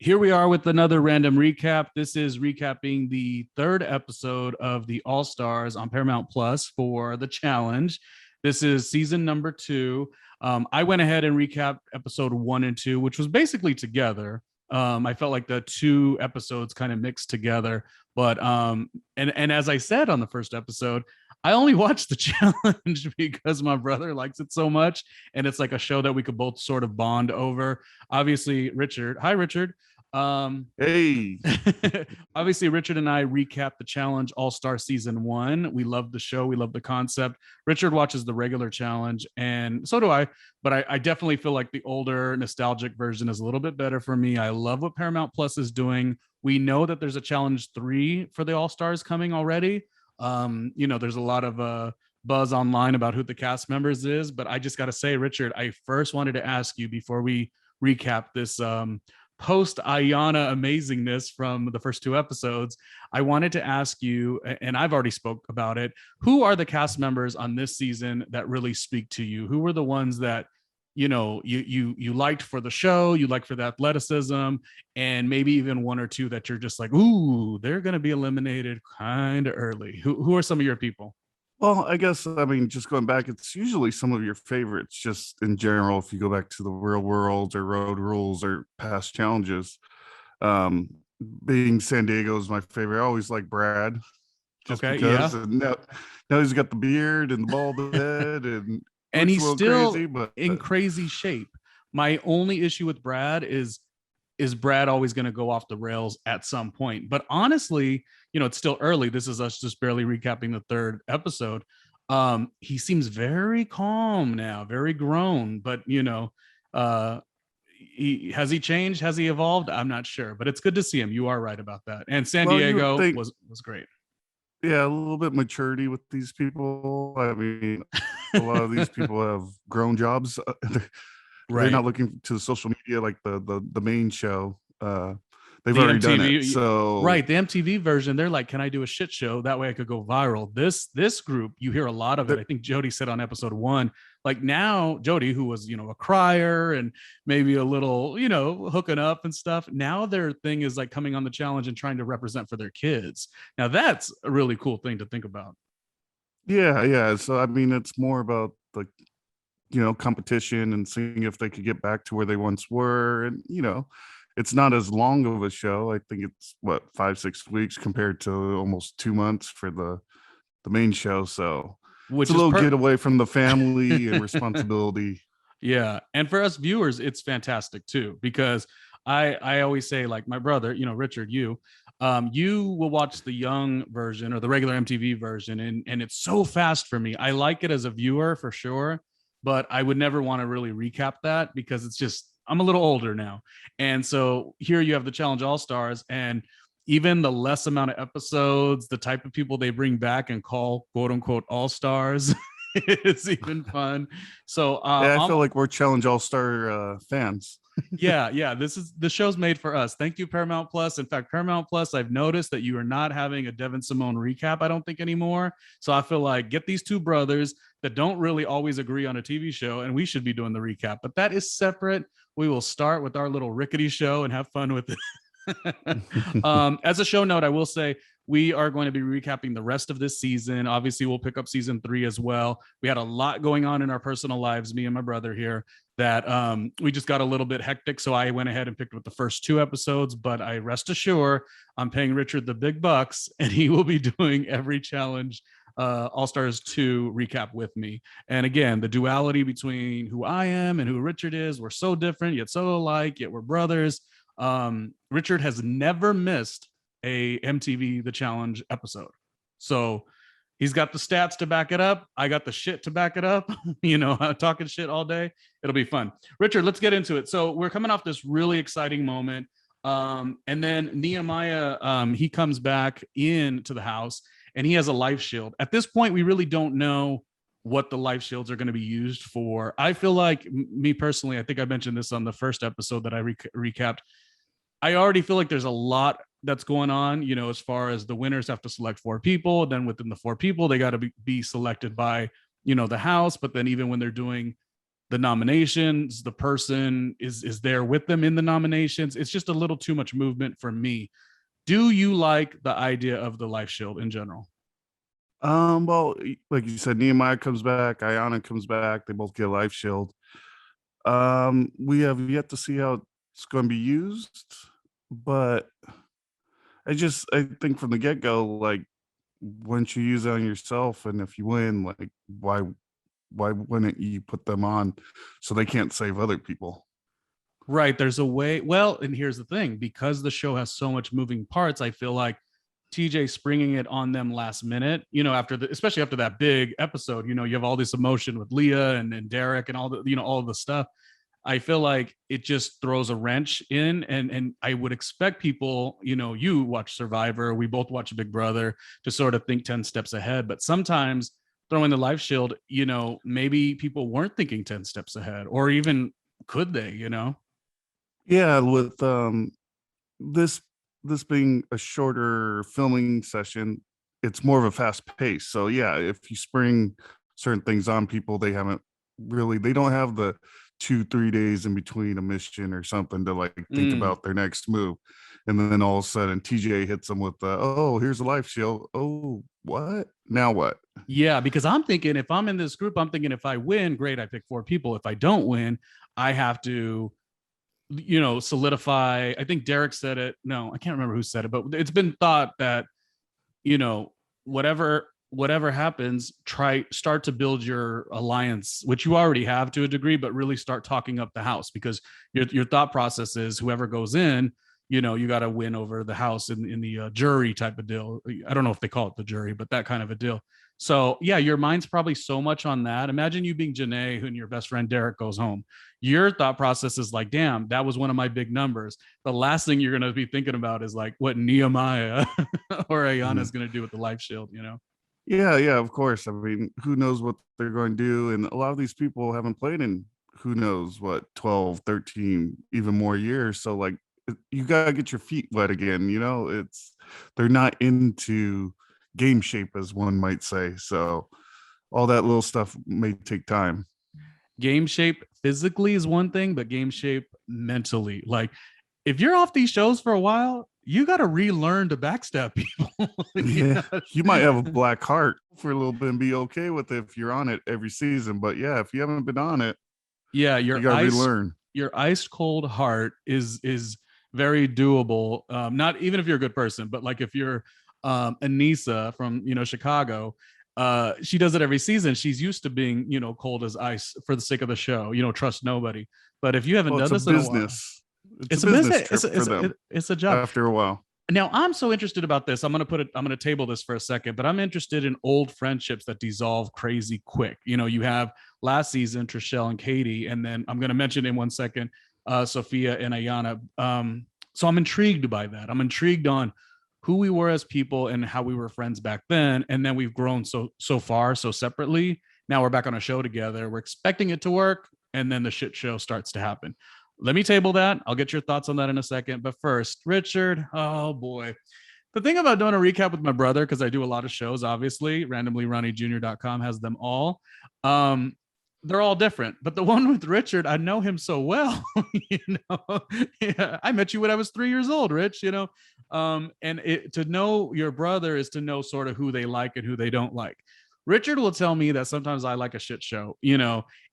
Here we are with another random recap. This is recapping the third episode of the All Stars on Paramount Plus for the challenge. This is season number 2. I went ahead and recapped episode 1 and 2, which was basically together. I felt like the two episodes kind of mixed together, but and as I said on the first episode, I only watched the challenge because my brother likes it so much, and it's like a show that we could both sort of bond over. Obviously, Richard. Hi, Richard. Hey. Obviously, Richard and I recapped the challenge All-Star season 1. We love the show. We love the concept. Richard watches the regular challenge, and so do I. But I definitely feel like the older nostalgic version is a little bit better for me. I love what Paramount Plus is doing. We know that there's a challenge 3 for the All-Stars coming already. There's a lot of buzz online about who the cast members is, but I just got to say, Richard, I first wanted to ask you before we recap this post Ayanna amazingness from the first 2 episodes. I wanted to ask you, and I've already spoke about it, who are the cast members on this season that really speak to you? Who were the ones that you liked for the show, you liked for the athleticism, and maybe even 1 or 2 that you're just like, ooh, they're going to be eliminated kind of early? Who are some of your people? Well, I guess, just going back, it's usually some of your favorites, just in general, if you go back to the real world or road rules or past challenges. Um, Being San Diego is my favorite. I always like Brad, just Okay, because. yeah. And now he's got the beard and the bald head and And looks he's a little still crazy, but in crazy shape. My only issue with Brad is Brad always going to go off the rails at some point? But honestly, it's still early. This is us just barely recapping the third episode. He seems very calm now, very grown, but has he changed? Has he evolved? I'm not sure, but it's good to see him. You are right about that. And San well, you would Diego think, was great. yeah, a little bit maturity with these people. I mean, a lot of these people have grown jobs. They're Right. not looking to social media like the main show. They've The already done MTV, it. So right? The MTV version, they're like, "Can I do a shit show? That way I could go viral." This group, you hear a lot of it. I think Jody said on episode 1, like now Jody, who was a crier and maybe a little hooking up and stuff. Now their thing is like coming on the challenge and trying to represent for their kids. Now that's a really cool thing to think about. yeah. So it's more about the competition and seeing if they could get back to where they once were, and it's not as long of a show. I think it's 5-6 weeks compared to almost 2 months for the main show. So it's Which a is little getaway from the family and responsibility. Yeah, and for us viewers, it's fantastic too, because I always say, like, my brother, Richard, you will watch the young version or the regular MTV version, and it's so fast for me. I like it as a viewer for sure, but I would never want to really recap that because it's just, I'm a little older now. And so here you have the Challenge All Stars, and even the less amount of episodes, the type of people they bring back and call quote unquote all stars is even fun. So Yeah, I feel like we're Challenge All-Star fans. yeah, the show's made for us. Thank you, Paramount Plus. In fact, Paramount Plus, I've noticed that you are not having a Devin Simone recap, I don't think, anymore. So I feel like, get these 2 brothers that don't really always agree on a TV show, and we should be doing the recap. But that is separate. We will start with our little rickety show and have fun with it. As a show note, I will say we are going to be recapping the rest of this season. Obviously, we'll pick up season 3 as well. We had a lot going on in our personal lives, me and my brother here, that we just got a little bit hectic. So I went ahead and picked up the first 2 episodes, but I rest assured I'm paying Richard the big bucks, and he will be doing every challenge All Stars 2 recap with me. And again, the duality between who I am and who Richard is, we're so different, yet so alike, yet we're brothers. Richard has never missed a MTV The Challenge episode. So he's got the stats to back it up. I got the shit to back it up. Talking shit all day. It'll be fun. Richard, let's get into it. So we're coming off this really exciting moment. And then Nehemiah, he comes back into the house and he has a life shield. At this point, we really don't know what the life shields are going to be used for. I feel like, me personally, I think I mentioned this on the first episode that I recapped. I already feel like there's a lot that's going on, as far as the winners have to select 4 people. Then within the 4 people, they got to be selected by, the house. But then even when they're doing the nominations, the person is there with them in the nominations. It's just a little too much movement for me. Do you like the idea of the life shield in general? Well, like you said, Nehemiah comes back, Ayanna comes back, they both get a life shield. We have yet to see how it's going to be used, but I think from the get-go, like, once you use it on yourself, and if you win, like, why wouldn't you put them on so they can't save other people? Right. There's a way. Well, and here's the thing, because the show has so much moving parts, I feel like TJ springing it on them last minute, especially after that big episode, you have all this emotion with Leah and Derek and all the, all of the stuff. I feel like it just throws a wrench in, and I would expect people, you watch Survivor, we both watch Big Brother, to sort of think 10 steps ahead. But sometimes throwing the life shield, maybe people weren't thinking 10 steps ahead, or even could they? Yeah, with this this being a shorter filming session, it's more of a fast pace. So yeah, if you spring certain things on people, they don't have the 2-3 days in between a mission or something to like think Mm. about their next move. And then all of a sudden TJ hits them with oh, here's a life shield. Oh, what? Now what? Yeah, because I'm thinking, if I'm in this group, I'm thinking, if I win, great, I pick 4 people. If I don't win, I have to, solidify. I think Derek said it. No, I can't remember who said it, but it's been thought that, you know, whatever happens, start to build your alliance, which you already have to a degree, but really start talking up the house, because your thought process is, whoever goes in, you got to win over the house in the jury type of deal. I don't know if they call it the jury, but that kind of a deal. So yeah, your mind's probably so much on that. Imagine you being Janae and your best friend Derek goes home. Your thought process is like, damn, that was one of my big numbers. The last thing you're going to be thinking about is like what Nehemiah or Ayanna is going to do with the life shield. Yeah, of course. I mean, who knows what they're going to do? And a lot of these people haven't played in who knows what, 12, 13, even more years. So like you gotta get your feet wet again, they're not into game shape, as one might say. So all that little stuff may take time. Game shape physically is one thing, but game shape mentally, like, if you're off these shows for a while, you got to relearn to backstab people. Yeah, you might have a black heart for a little bit and be okay with it if you're on it every season. But yeah, if you haven't been on it, Yeah, you gotta relearn. your ice cold heart is very doable. Not even if you're a good person, but like if you're Anissa from Chicago, she does it every season. She's used to being cold as ice for the sake of the show. Trust nobody. But if you haven't Well, done it's a this in a while, business. It's a business trip for them it's a job. after a while. Now I'm so interested about this. I'm gonna table this for a second, but I'm interested in old friendships that dissolve crazy quick. You have last season Trishelle and Katie, and then I'm gonna mention in one second Sophia and Ayanna. So I'm intrigued by that. I'm intrigued on who we were as people and how we were friends back then, and then we've grown so far so separately. Now we're back on a show together. We're expecting it to work, and then the shit show starts to happen. Let me table that. I'll get your thoughts on that in a second. But first, Richard, oh boy. The thing about doing a recap with my brother, because I do a lot of shows, obviously, RandomlyRJR.com has them all. They're all different. But the one with Richard, I know him so well. Yeah, I met you when I was 3 years old, Rich, to know your brother is to know sort of who they like and who they don't like. Richard will tell me that sometimes I like a shit show.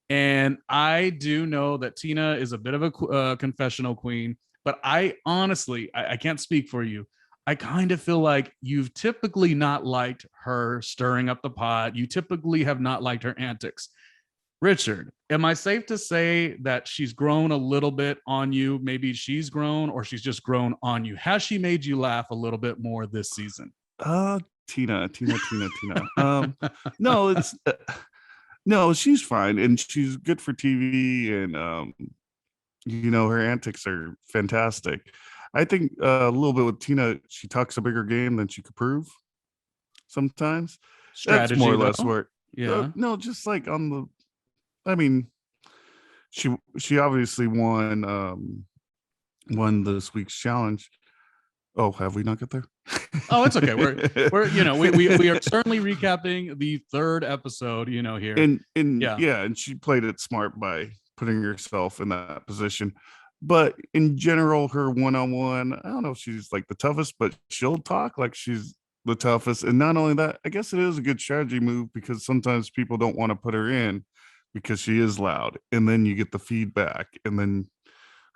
And I do know that Tina is a bit of a confessional queen, but I honestly, I can't speak for you. I kind of feel like you've typically not liked her stirring up the pot. You typically have not liked her antics. Richard, am I safe to say that she's grown a little bit on you? Maybe she's grown, or she's just grown on you. Has she made you laugh a little bit more this season? Tina. No, it's no, she's fine, and she's good for TV, and her antics are fantastic. I think a little bit with Tina, she talks a bigger game than she could prove sometimes. That's Strategy, more or less though. where Yeah. no, just like on the, I mean, she obviously won this week's challenge. Oh, have we not got there? Oh, it's okay. We're we are certainly recapping the third episode, here. and Yeah. yeah, and she played it smart by putting herself in that position. But in general, her one-on-one, I don't know if she's like the toughest, but she'll talk like she's the toughest. And not only that, I guess it is a good strategy move because sometimes people don't want to put her in because she is loud. And then you get the feedback. And then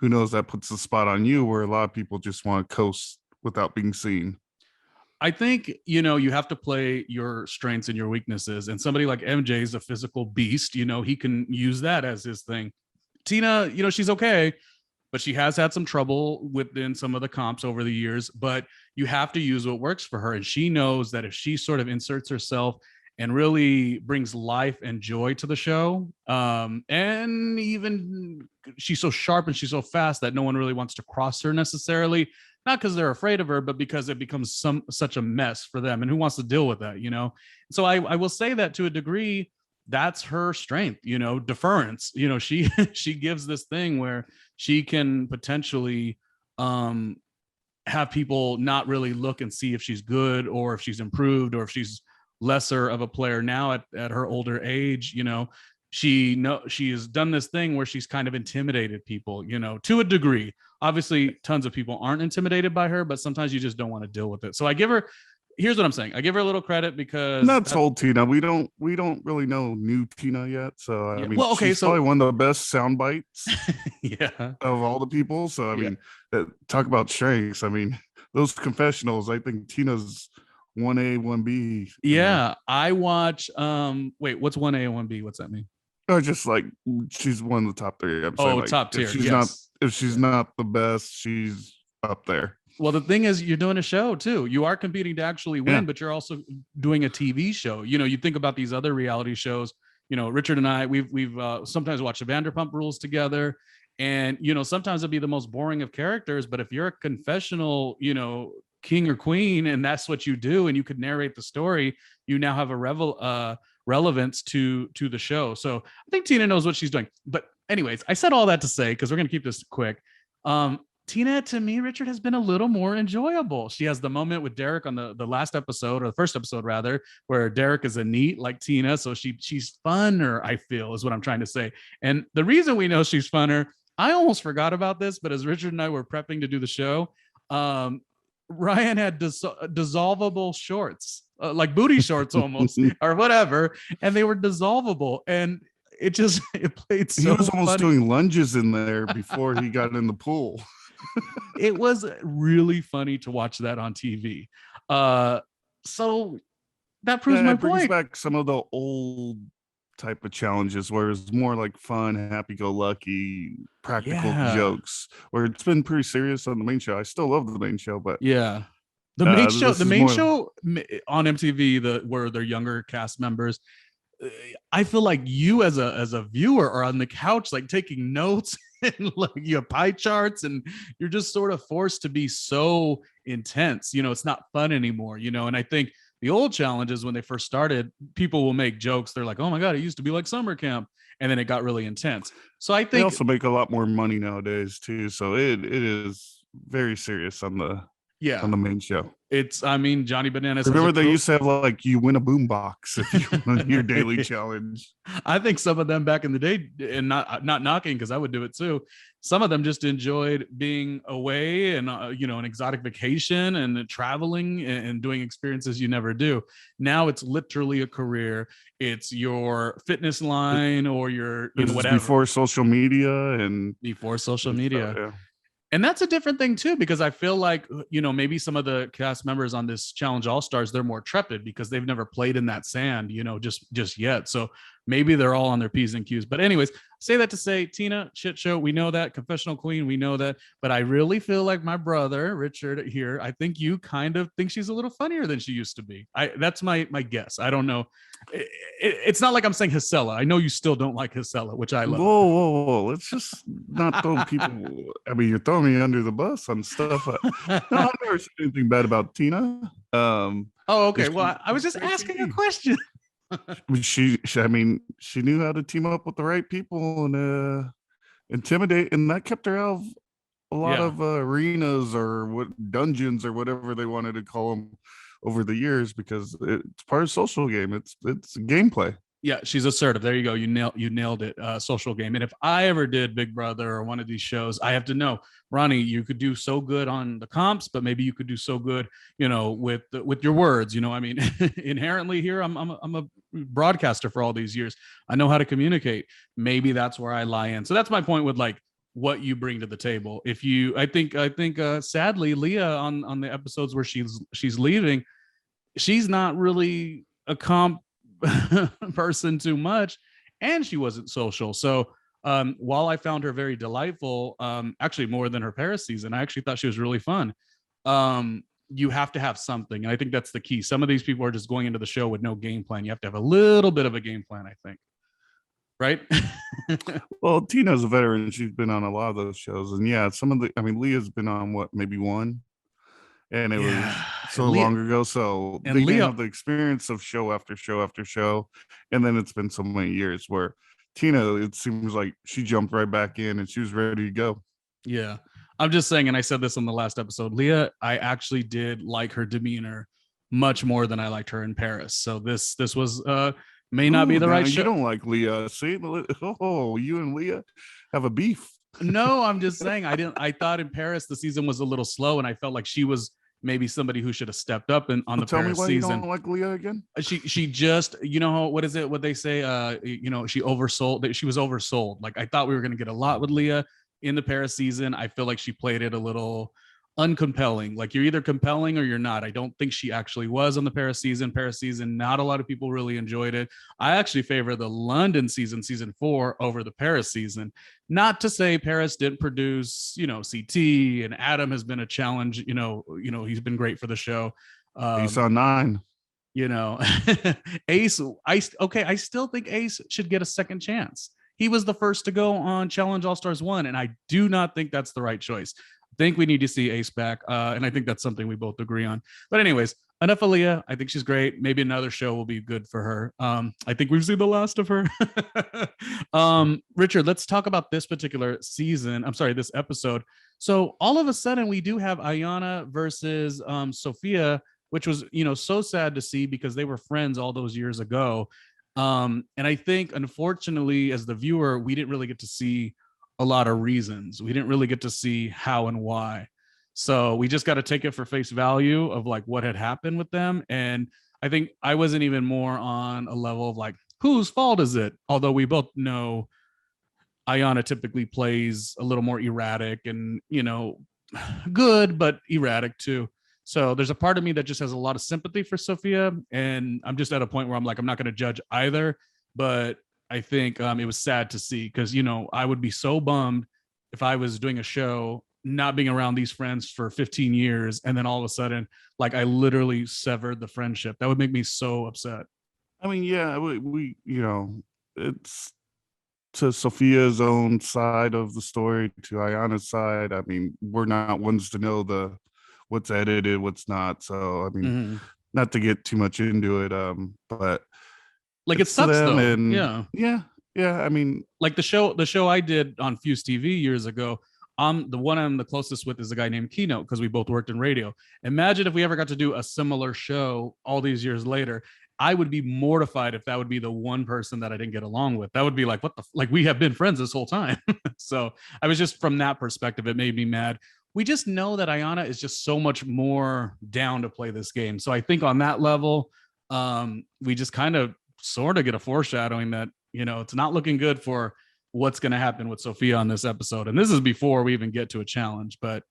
who knows, that puts the spot on you where a lot of people just want to coast without being seen. I think, you have to play your strengths and your weaknesses. And somebody like MJ is a physical beast, he can use that as his thing. Tina, she's okay, but she has had some trouble within some of the comps over the years. But you have to use what works for her. And she knows that if she sort of inserts herself and really brings life and joy to the show, and even she's so sharp and she's so fast that no one really wants to cross her necessarily, not because they're afraid of her, but because it becomes such a mess for them. And who wants to deal with that, So I will say that to a degree, that's her strength, deference. She she gives this thing where she can potentially have people not really look and see if she's good or if she's improved or if she's lesser of a player now at her older age. She has done this thing where she's kind of intimidated people, to a degree. Obviously tons of people aren't intimidated by her, but sometimes you just don't want to deal with it. So here's what I'm saying. I give her a little credit because that's old Tina. We don't really know new Tina yet. So I mean, well, okay, she's probably one of the best sound bites yeah, of all the people. So I mean, talk about strengths. I mean, those confessionals, I think Tina's 1A, 1B. Yeah. I watch wait, what's 1A and 1B? What's that mean? Or just like she's one of the top three. I'm saying, like, top tier. If she's not the best, she's up there. Well, the thing is, you're doing a show too. You are competing to actually win, but you're also doing a TV show. You think about these other reality shows. Richard and I, we've sometimes watched Vanderpump Rules together, and sometimes it'd be the most boring of characters. But if you're a confessional, king or queen, and that's what you do, and you could narrate the story, you now have a relevance to the show. So I think Tina knows what she's doing. But anyways, I said all that to say, because we're going to keep this quick. Tina, to me, Richard, has been a little more enjoyable. She has the moment with Derek on the last episode, or the first episode rather, where Derek is a NEET like Tina. So she's funner, I feel, is what I'm trying to say. And the reason we know she's funner, I almost forgot about this, but as Richard and I were prepping to do the show, Ryan had dissolvable shorts, like booty shorts almost, or whatever, and they were dissolvable. And it played so. He was almost funny. doing lunges in there before he got in the pool. It was really funny to watch that on TV. So that proves my brings point. Back some of the old type of challenges where it's more like fun, happy-go-lucky, practical jokes. Where it's been pretty serious on the main show. I still love the main show, but yeah, the main show on MTV, where they're younger cast members. I feel like you as a viewer are on the couch, like taking notes and like you have pie charts, and you're just sort of forced to be so intense. It's not fun anymore. And I think the old challenges, when they first started, people will make jokes. They're like, "Oh my god, it used to be like summer camp," and then it got really intense. So I think they also make a lot more money nowadays too. So it is very serious on the main show. It's, I mean, Johnny Bananas. Remember they used to have like you win a boombox if you won your daily challenge. I think some of them back in the day, and not knocking, because I would do it too. Some of them just enjoyed being away and an exotic vacation and traveling and doing experiences you never do. Now it's literally a career. It's your fitness line or your whatever. Before social media Yeah. And that's a different thing too, because I feel like, maybe some of the cast members on this Challenge All-Stars, they're more trepid because they've never played in that sand, just yet. So maybe they're all on their P's and Q's. But anyways, say that to say, Tina, shit show, we know that. Confessional queen, we know that. But I really feel like my brother, Richard, here, I think you kind of think she's a little funnier than she used to be. That's my guess. I don't know. It's not like I'm saying Hisela. I know you still don't like Hisela, which I love. Whoa. Let's just not throw people. I mean, you're throwing me under the bus on stuff. No, I've never said anything bad about Tina. Okay. Well, I was just asking a question. she knew how to team up with the right people and intimidate, and that kept her out of a lot Yeah. of arenas or what dungeons or whatever they wanted to call them over the years because it's part of social game. It's gameplay. Yeah, she's assertive. There you go. You nailed it. Social game. And if I ever did Big Brother or one of these shows, I have to know, Ronnie, you could do so good on the comps, but maybe you could do so good, with your words. I mean, inherently here, I'm a broadcaster for all these years. I know how to communicate. Maybe that's where I lie in. So that's my point with like what you bring to the table. If you, I think, sadly, Leah on the episodes where she's leaving, she's not really a comp person too much, and she wasn't social. So while I found her very delightful, actually more than her Paris season, I actually thought she was really fun. You have to have something, and I think that's the key. Some of these people are just going into the show with no game plan. You have to have a little bit of a game plan, I think. Right? Well, Tina's a veteran. She's been on a lot of those shows, and yeah, I mean, Leah's been on what, maybe one, and it Yeah. was And so Leah long ago. So and they didn't Leah, have the experience of show after show after show, and then it's been so many years where Tina, it seems like she jumped right back in and she was ready to go. yeah. I'm just saying, and I said this on the last episode, Leah, I actually did like her demeanor much more than I liked her in Paris. So this was may not be Ooh, the now right you show. don't like Leah. See, oh, you and Leah have a beef. No, I'm just saying I thought in Paris the season was a little slow, and I felt like she was maybe somebody who should have stepped up on Well, the tell me Paris why you season. don't like Leah again. She just, what is it, what they say, she oversold, that she was oversold. Like I thought we were going to get a lot with Leah in the Paris season. I feel like she played it a little uncompelling. Like you're either compelling or you're not. I don't think she actually was on the Paris season. Not a lot of people really enjoyed it. I actually favor the London season 4 over the Paris season. Not to say Paris didn't produce, CT, and Adam has been a challenge. He's been great for the show. Ace um on 9. you know Ace, I still think Ace should get a second chance. He was the first to go on Challenge All Stars 1, and I do not think that's the right choice. I think we need to see Ace back, and I think that's something we both agree on. But anyways, enough of Leah. I think she's great. Maybe another show will be good for her. I think we've seen the last of her. Richard, let's talk about this particular season. I'm sorry, this episode. So all of a sudden we do have Ayanna versus Sophia, which was, so sad to see because they were friends all those years ago. And I think, unfortunately, as the viewer, we didn't really get to see a lot of reasons. We didn't really get to see how and why. So we just got to take it for face value of like what had happened with them. And I think I wasn't even more on a level of like, whose fault is it? Although we both know Ayanna typically plays a little more erratic and, good, but erratic too. So there's a part of me that just has a lot of sympathy for Sophia. And I'm just at a point where I'm like, I'm not going to judge either. But I think it was sad to see because, I would be so bummed if I was doing a show, not being around these friends for 15 years. And then all of a sudden, like I literally severed the friendship. That would make me so upset. I mean, yeah, we it's to Sophia's own side of the story, to Ayanna's side. I mean, we're not ones to know the what's edited, what's not. So I mean, Mhm. not to get too much into it, but Like it it's to sucks them, though. and Yeah. yeah. I mean, Like the show I did on Fuse TV years ago. The one I'm the closest with is a guy named Keynote because we both worked in radio. Imagine if we ever got to do a similar show all these years later. I would be mortified if that would be the one person that I didn't get along with. That would be like, what the like we have been friends this whole time. So I was just from that perspective, it made me mad. We just know that Ayanna is just so much more down to play this game. So I think on that level, we just kind of sort of get a foreshadowing that it's not looking good for what's going to happen with Sophia on this episode. And this is before we even get to a challenge. But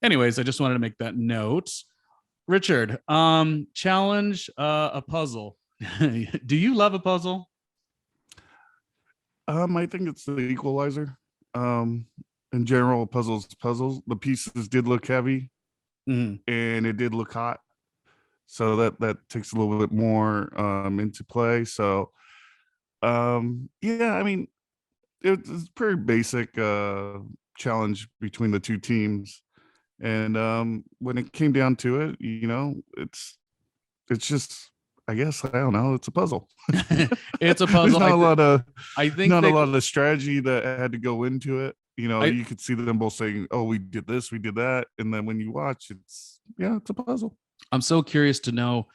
anyways, I just wanted to make that note. Richard, challenge, a puzzle. Do you love a puzzle? I think it's the equalizer. Um, in general, puzzles. The pieces did look heavy, Mm. and it did look hot. So that takes a little bit more into play. So yeah, I mean, it's pretty basic challenge between the two teams. And when it came down to it, it's just, I guess, I don't know, it's a puzzle. It's a There's puzzle. not a lot of I think strategy that had to go into it. You could see them both saying, "Oh, we did this, we did that," and then when you watch, it's a puzzle. I'm so curious to know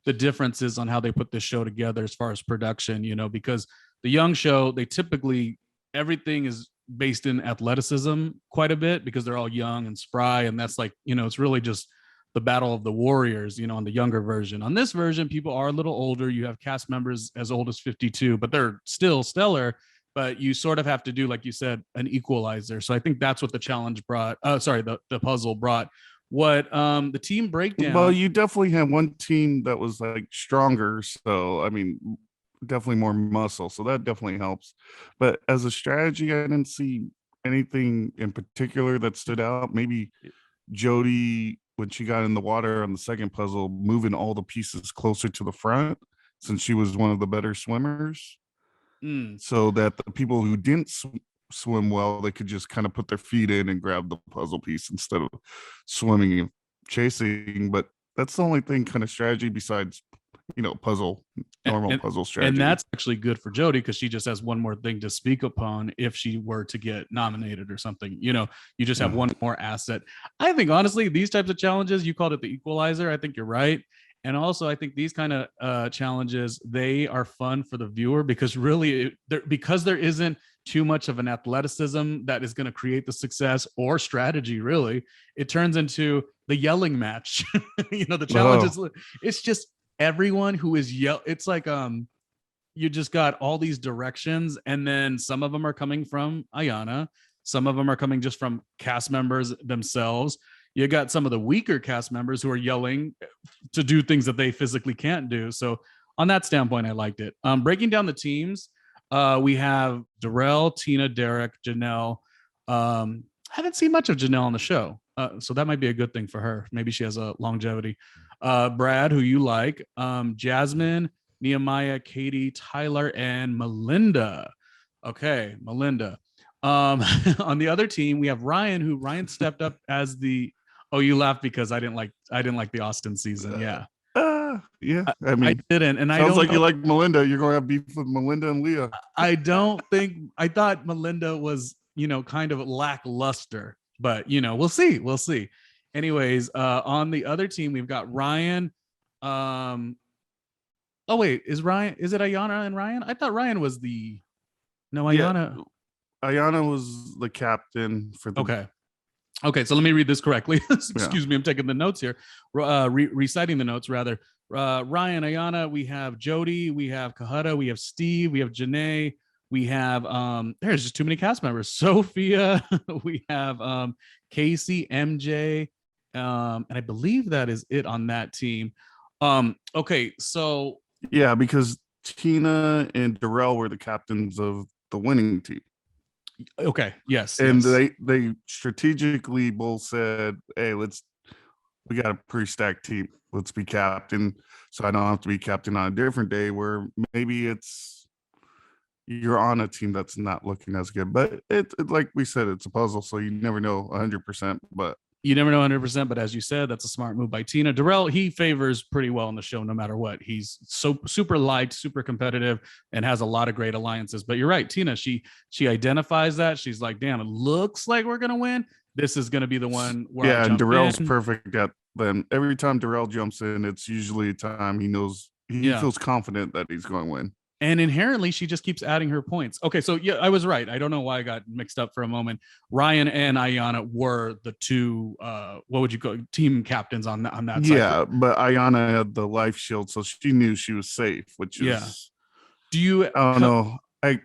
the differences on how they put this show together as far as production, because the young show, they typically, everything is based in athleticism quite a bit because they're all young and spry. And that's like, it's really just the battle of the warriors, on the younger version. On this version, people are a little older. You have cast members as old as 52, but they're still stellar. But you sort of have to do, like you said, an equalizer. So I think that's what the challenge brought. The puzzle brought. What the team breakdown. Well, you definitely had one team that was like stronger. So, I mean, definitely more muscle. So that definitely helps. But as a strategy, I didn't see anything in particular that stood out. Maybe Jody, when she got in the water on the second puzzle, moving all the pieces closer to the front since she was one of the better swimmers. So that the people who didn't swim well, they could just kind of put their feet in and grab the puzzle piece instead of swimming and chasing. But that's the only thing, kind of strategy besides puzzle strategy. And that's actually good for Jody because she just has one more thing to speak upon if she were to get nominated or something. You just have one more asset. I think honestly, these types of challenges, you called it the equalizer. I think you're right. And also, I think these kind of challenges, they are fun for the viewer because really, because there isn't too much of an athleticism that is going to create the success or strategy, really, it turns into the yelling match. The challenge is, it's just everyone who is it's like you just got all these directions, and then some of them are coming from Ayanna, some of them are coming just from cast members themselves. You got some of the weaker cast members who are yelling to do things that they physically can't do. So on that standpoint, I liked it. Breaking down the teams, we have Darrell, Tina, Derek, Janelle. Haven't seen much of Janelle on the show. So that might be a good thing for her. Maybe she has a longevity. Brad, who you like, Jasmine, Nehemiah, Katie, Tyler, and Melinda. Okay, Melinda. On the other team, we have Ryan, who Ryan stepped up as the. Oh, you laughed because I didn't like the Austin season. Yeah. Yeah. I mean, I didn't, and sounds I don't like know. You like Melinda. You're going to have beef with Melinda and Leah. I thought Melinda was, kind of lackluster, but we'll see. We'll see. Anyways, on the other team, we've got Ryan. Oh wait, is it Ayanna and Ryan? I thought Ryan was the. No, Ayanna. Yeah. Ayanna was the captain for the. Okay, so let me read this correctly. Excuse me, I'm taking the notes here. Reciting the notes, rather. Ryan, Ayanna, we have Jody, we have Kahada, we have Steve, we have Janae, we have, there's just too many cast members. Sophia, we have Casey, MJ, and I believe that is it on that team. Okay, so. Yeah, because Tina and Darrell were the captains of the winning team. Okay. Yes. And they strategically both said, "Hey, we got a pretty stacked team. Let's be captain, so I don't have to be captain on a different day where maybe you're on a team that's not looking as good." But it like we said, it's a puzzle, so you never know 100%. But you never know 100%. But as you said, that's a smart move by Tina. Darrell, he favors pretty well in the show, no matter what. He's so super light, super competitive, and has a lot of great alliances. But you're right, Tina. She identifies that. She's like, "Damn, it looks like we're gonna win. This is gonna be the one where." Yeah, and Darrell's perfect at them. Every time Darrell jumps in, it's usually a time he knows he feels confident that he's going to win. And inherently, she just keeps adding her points. Okay, so yeah, I was right. I don't know why I got mixed up for a moment. Ryan and Ayanna were the two, what would you call team captains on that side? Yeah, but Ayanna had the life shield, so she knew she was safe, which is. Do you? I don't know. I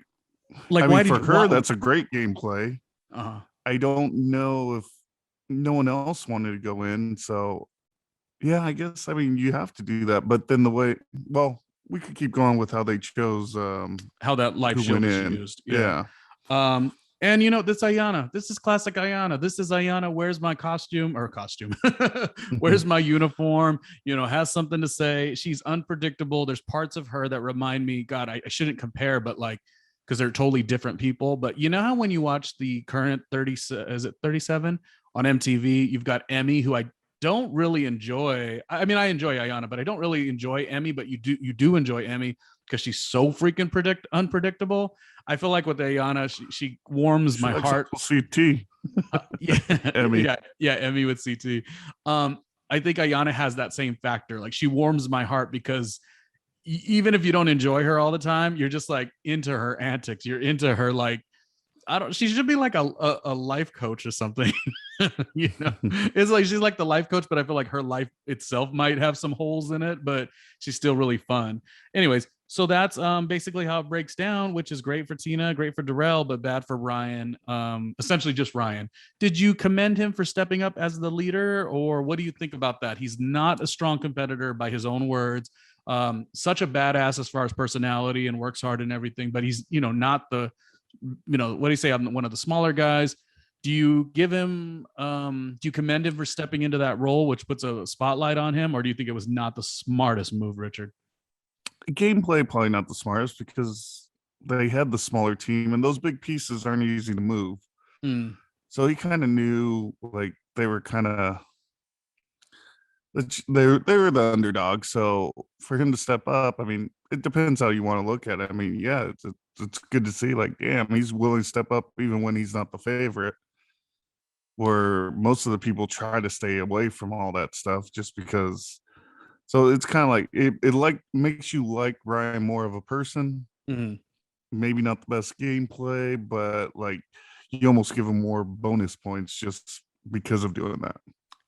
mean, why for her, that's a great gameplay. Uh-huh. I don't know if no one else wanted to go in, so yeah, I guess. I mean, you have to do that, but then we could keep going with how they chose how that life shield is used. Yeah. And this Ayanna, this is classic Ayanna. This is Ayanna. Where's my costume? Where's my uniform? Has something to say. She's unpredictable. There's parts of her that remind me, God, I shouldn't compare, but like, because they're totally different people. But you know how when you watch the current 37 on MTV, you've got Emmy, who I don't really enjoy. I mean, I enjoy Ayanna, but I don't really enjoy Emmy, but you do enjoy Emmy. because she's so freaking unpredictable. I feel like with Ayanna, she warms my heart. CT. Yeah, Emmy. yeah, Emmy with CT. I think Ayanna has that same factor. Like she warms my heart because even if you don't enjoy her all the time, you're just like into her antics. You're into her like she should be like a life coach or something. It's like she's like the life coach, but I feel like her life itself might have some holes in it, but she's still really fun. Anyways, so that's basically how it breaks down, which is great for Tina, great for Darrell, but bad for Ryan. Essentially just Ryan. Did you commend him for stepping up as the leader, or what do you think about that? He's not a strong competitor by his own words. Such a badass as far as personality and works hard and everything, but he's not the what do you say? I'm one of the smaller guys. Do you give him, do you commend him for stepping into that role, which puts a spotlight on him? Or do you think it was not the smartest move, Richard? Gameplay, probably not the smartest because they had the smaller team and those big pieces aren't easy to move. Mm. So he kind of knew like they were kind of, they were the underdog. So for him to step up, I mean, it depends how you want to look at it. I mean, yeah, it's good to see like, damn, he's willing to step up even when he's not the favorite. Where most of the people try to stay away from all that stuff just because. So it's kind of like it like makes you like Ryan more of a person. Mm-hmm. Maybe not the best gameplay, but like you almost give him more bonus points just because of doing that.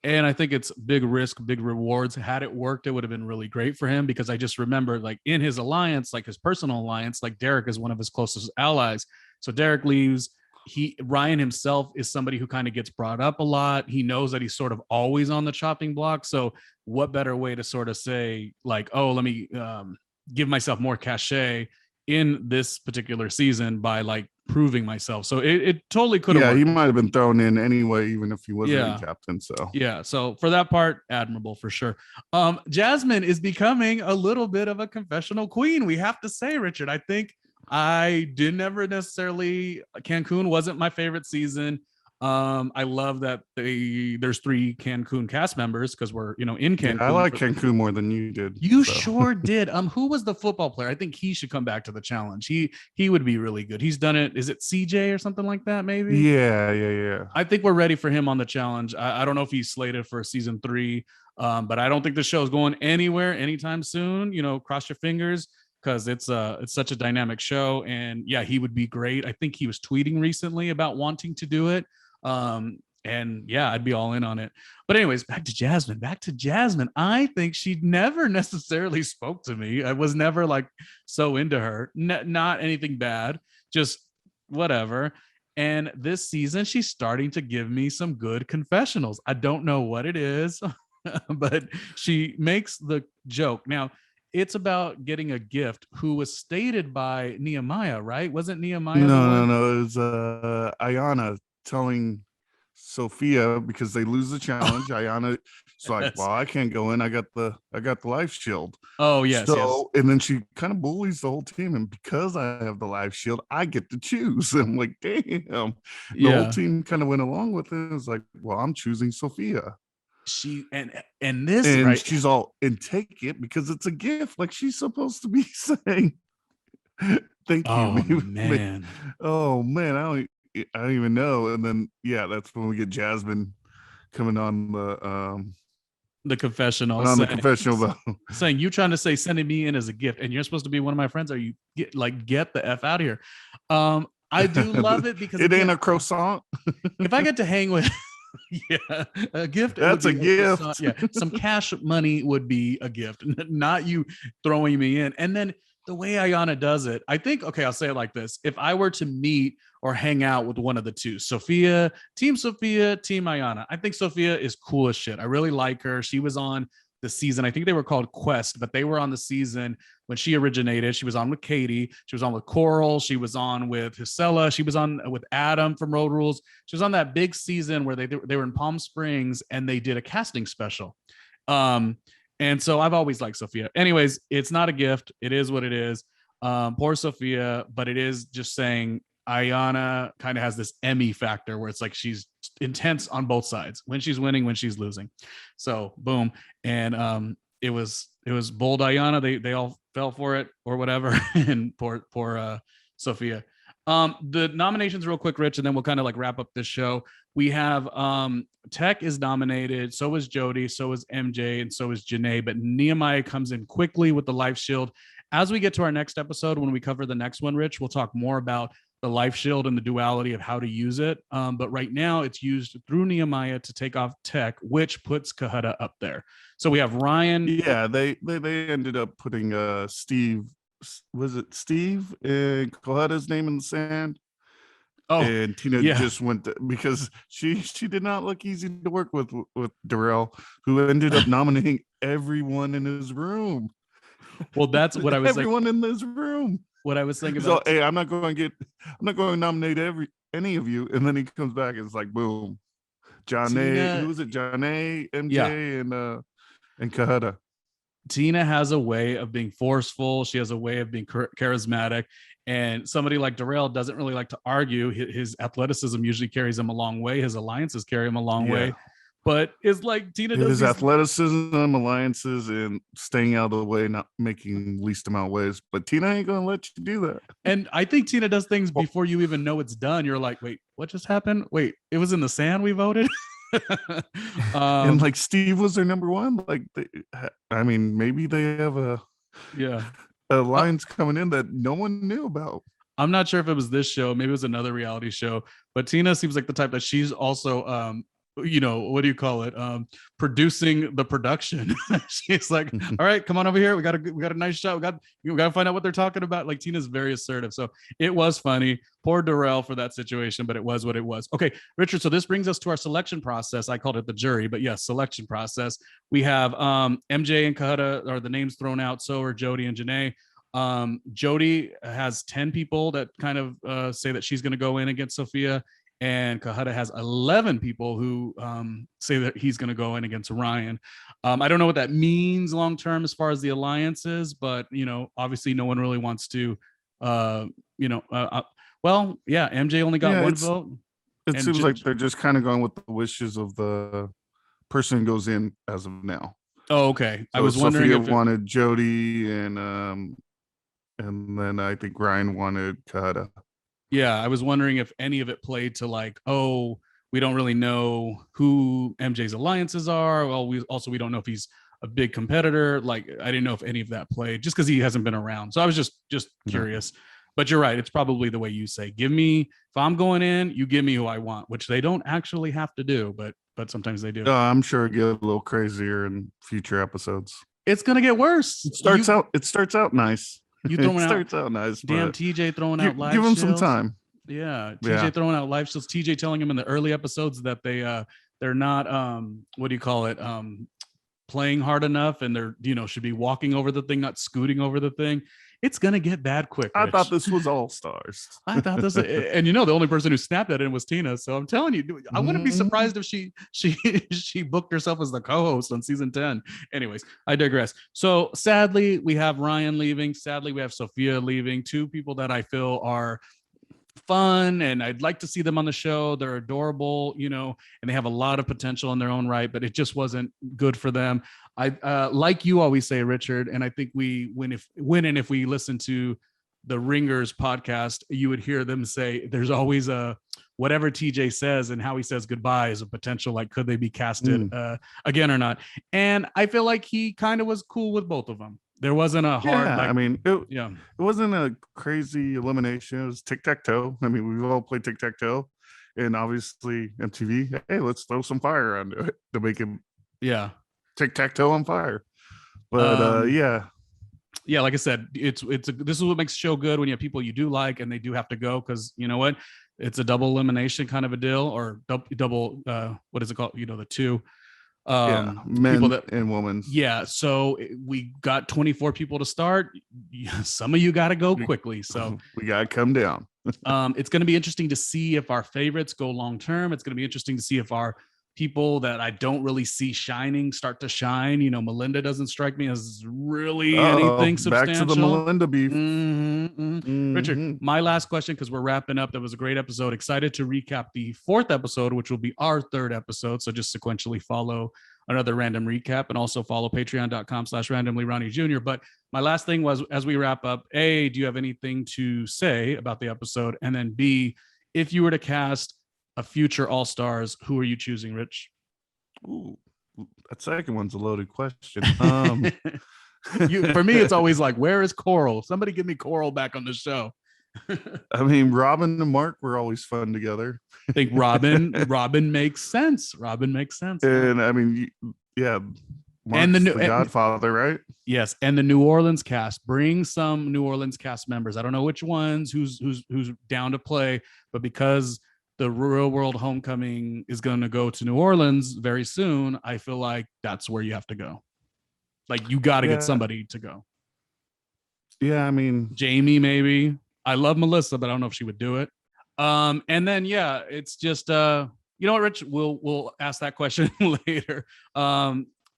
And I think it's big risk, big rewards. Had it worked, it would have been really great for him because I just remember like in his alliance, like his personal alliance, like Derek is one of his closest allies. So Derek leaves. Ryan himself is somebody who kind of gets brought up a lot. He knows that he's sort of always on the chopping block. So what better way to sort of say like, oh, let me give myself more cachet in this particular season by like proving myself. So it totally could have. Yeah, worked. he might have been thrown in anyway, even if he wasn't a captain. So yeah, so for that part, admirable for sure. Jasmine is becoming a little bit of a confessional queen. We have to say, Richard, I think I did never necessarily Cancun wasn't my favorite season. I love that there's 3 Cancun cast members because we're in Cancun. Yeah, I like Cancun more than you did. You sure did. Who was the football player? I think he should come back to the challenge. He would be really good. He's done it. Is it CJ or something like that? Maybe. Yeah. I think we're ready for him on the challenge. I don't know if he's slated for season 3, but I don't think the show is going anywhere anytime soon. Cross your fingers because it's such a dynamic show. And yeah, he would be great. I think he was tweeting recently about wanting to do it. And yeah, I'd be all in on it. But anyways, back to Jasmine. I think she never necessarily spoke to me. I was never like so into her. Not anything bad, just whatever. And this season, she's starting to give me some good confessionals. I don't know what it is, but she makes the joke. Now, it's about getting a gift who was stated by Nehemiah, right? Wasn't Nehemiah No. It was Ayanna telling Sophia because they lose the challenge. Ayanna, it's like, well, I can't go in. I got the life shield. Oh yes. And then she kind of bullies the whole team, and because I have the life shield, I get to choose. I'm like, damn. The whole team kind of went along with it. It's like, well, I'm choosing Sophia. She and this and right. She's all and take it because it's a gift. Like she's supposed to be saying, thank you. Man. Oh man, I don't even know. And then that's when we get Jasmine coming on the confessional. The confessional though. Saying you trying to say sending me in as a gift and you're supposed to be one of my friends. Are you get the F out of here? I do love it because it ain't a croissant. If I get to hang with a gift. That's a gift. Some cash money would be a gift, not you throwing me in. And then the way Ayanna does it, I think, okay, I'll say it like this. If I were to meet or hang out with one of the two, Team Ayanna, I think Sophia is cool as shit. I really like her. She was on the season. I think they were called Quest, but they were on the season when she originated. She was on with Katie. She was on with Coral. She was on with Hisela. She was on with Adam from Road Rules. She was on that big season where they were in Palm Springs and they did a casting special. And so I've always liked Sophia. Anyways, it's not a gift. It is what it is. Poor Sophia, but it is just saying Ayanna kind of has this Emmy factor where it's like she's intense on both sides when she's winning, when she's losing. So boom. And it was bold Ayanna. They all fell for it or whatever, and poor Sophia. The nominations real quick, Rich, and then we'll kind of like wrap up this show. We have Tech is nominated, so is Jody, so is MJ, and so is Janae, but Nehemiah comes in quickly with the life shield. As we get to our next episode, when we cover the next one, Rich, we'll talk more about the life shield and the duality of how to use it. But right now it's used through Nehemiah to take off Tech, which puts Kahutta up there. So we have Ryan. Yeah, they ended up putting Steve, was it Steve and Kahutta's name in the sand? Oh, and Tina just went because she did not look easy to work with Darrell, who ended up nominating everyone in his room. Well, that's what I was everyone in this room. What I was thinking about. Hey, I'm not going to nominate any of you, and then he comes back and it's like boom, John A. Who was it? John A. MJ and Kahutta. Tina has a way of being forceful. She has a way of being charismatic. And somebody like Darrell doesn't really like to argue. His athleticism usually carries him a long way. His alliances carry him a long way. But it's like Tina does his athleticism, alliances, and staying out of the way, not making least amount of waves. But Tina ain't gonna let you do that. And I think Tina does things before you even know it's done. You're like, wait, what just happened? Wait, it was in the sand we voted. And like Steve was their number one. Like, maybe they have a lines coming in that no one knew about. I'm not sure if it was this show, maybe it was another reality show, but Tina seems like the type that she's also what do you call it, producing the production. She's like, all right, come on over here, we got a nice shot, we got to find out what they're talking about. Like, Tina's very assertive, so it was funny. Poor Darrell for that situation, but it was what it was. Okay, Richard, so this brings us to our selection process. I called it the jury, but yes, selection process. We have MJ and Kahutta are the names thrown out, so are Jody and Janae. Jody has 10 people that kind of say that she's going to go in against Sophia, and Kahutta has 11 people who say that he's going to go in against Ryan. I don't know what that means long term as far as the alliances, but obviously no one really wants to MJ only got one vote. It seems like they're just kind of going with the wishes of the person who goes in as of now. Oh, okay. So I was wondering if wanted Jody, and then I think Ryan wanted Kahutta. Yeah, I was wondering if any of it played to like, oh, we don't really know who MJ's alliances are. Well, we don't know if he's a big competitor. Like, I didn't know if any of that played, just because he hasn't been around. So I was just curious. But you're right. It's probably the way you say, if I'm going in, you give me who I want, which they don't actually have to do, but sometimes they do. I'm sure it'll get a little crazier in future episodes. It's going to get worse. It starts out nice. You throwing out, starts out nice. Damn, TJ throwing out live give him shields. some time. Yeah, TJ throwing out live shields. TJ telling him in the early episodes that they're not what do you call it, playing hard enough, and they're should be walking over the thing, not scooting over the thing. It's gonna get bad quick, Rich. I thought this was All Stars. I thought this, and the only person who snapped at it was Tina. So I'm telling you, I wouldn't be surprised if she booked herself as the co-host on season 10. Anyways, I digress. So sadly, we have Ryan leaving. Sadly, we have Sophia leaving. Two people that I feel are fun and I'd like to see them on the show. They're adorable, and they have a lot of potential in their own right, but it just wasn't good for them. I like you always say, Richard, and I think if we listen to the Ringers podcast, you would hear them say there's always a whatever TJ says and how he says goodbye is a potential, like, could they be casted again or not? And I feel like he kind of was cool with both of them. There wasn't a hard, it wasn't a crazy elimination. It was tic-tac-toe. I mean, we've all played tic-tac-toe, and obviously MTV, hey, let's throw some fire onto it to make it tic-tac-toe on fire. But like I said, this is what makes the show good, when you have people you do like and they do have to go, because you know what, it's a double elimination kind of a deal, or double what is it called, the two men and women. So we got 24 people to start. Some of you got to go quickly, so we got to come down. It's going to be interesting to see if our favorites go long term. It's going to be interesting to see if our people that I don't really see shining start to shine. Melinda doesn't strike me as really anything substantial. Back to the Melinda beef. Richard, my last question, because we're wrapping up. That was a great episode. Excited to recap the 4th episode, which will be our 3rd episode. So just sequentially follow another random recap, and also follow patreon.com/randomlyRonnie Jr. But my last thing was, as we wrap up, A, do you have anything to say about the episode? And then B, if you were to cast a future All-Stars, who are you choosing, Rich? Ooh, that second one's a loaded question. For me, it's always like, where is Coral? Somebody give me Coral back on the show. I mean, Robin and Mark were always fun together. I think Robin makes sense. Robin makes sense. And I mean, yeah, Mark's and the Godfather, right? Yes, and the New Orleans cast. Bring some New Orleans cast members. I don't know which ones, who's down to play, but because the Real World Homecoming is going to go to New Orleans very soon, I feel like that's where you have to go. Like, you got to get somebody to go. Yeah, I mean, Jamie, maybe. I love Melissa, but I don't know if she would do it. And then it's just you know what, Rich, we'll ask that question later.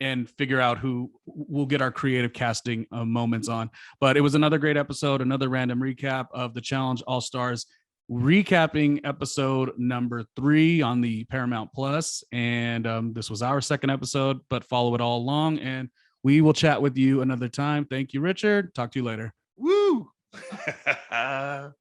And figure out who we'll get our creative casting moments on. But it was another great episode, another random recap of the Challenge All-Stars, recapping episode number 3 on the Paramount Plus. And this was our second episode, but follow it all along. And we will chat with you another time. Thank you, Richard. Talk to you later. Woo!